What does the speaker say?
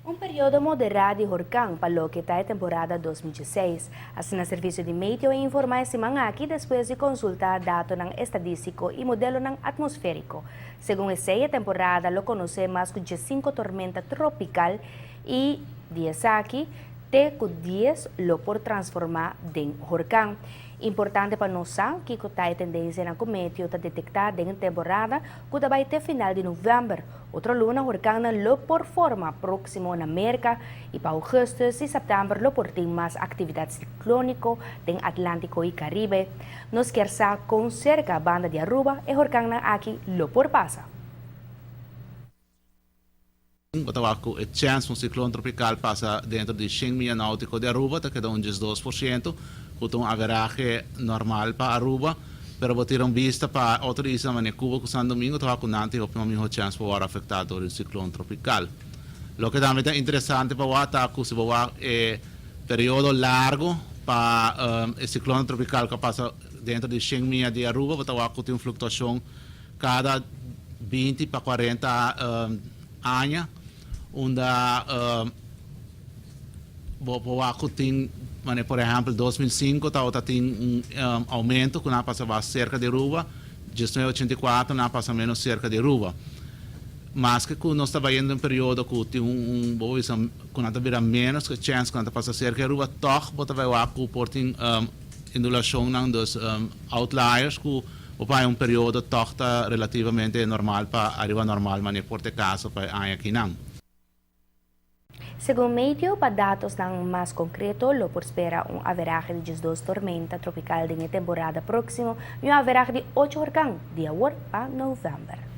Um período moderado de huracão para que está a temporada 2016. Assim, o serviço de meteo informa esse aqui depois de consultar dados ng estadístico e modelo ng atmosférico. Segundo essa temporada, lo conhece mais que 5 tormenta tropical e dias aqui, te que dias lo por transformar em huracão. Importante para nós que a tendência na cometeu está detectada em temporada que vai até final de novembro. Outra luna huracão lo por forma próximo na América e para agosto e setembro lo por ter mais atividade ciclônico em Atlântico e Caribe. Nos quer com cerca a banda de Aruba e huracão na aqui lo por passa. Batawaco, a chance um ciclone tropical passa dentro de 100 milha náutico de Aruba, que dá um 2%, com um average normal para Aruba, pero botar vista para outra isla, como Cuba, com São Domingo, Tawaco Nanti, o mesmo chance para ser afetado pelo ciclone tropical. Lo que também é interessante para o ataque, se é período largo para o ciclone tropical que passa dentro de 100 milha de Aruba, Batawaco tem uma flutuação cada 20 para 40 anos, onde tem, por exemplo, 2005 tem aumento que não passava cerca de Aruba, 1984 não passa menos cerca de Aruba. Mas que nós estamos indo em um período que tem que não vira menos que chance que não passa cerca de Aruba, toch bota vai lá que por tem indulação dos outliers que é um período toch relativamente normal para arriba normal, mas por ter caso para aqui não. Segundo meteo, para dados ng mais concreto, lo por espera um average de 12 tormenta tropical de temporada próximo e um average de 8 huracão de agora para novembro.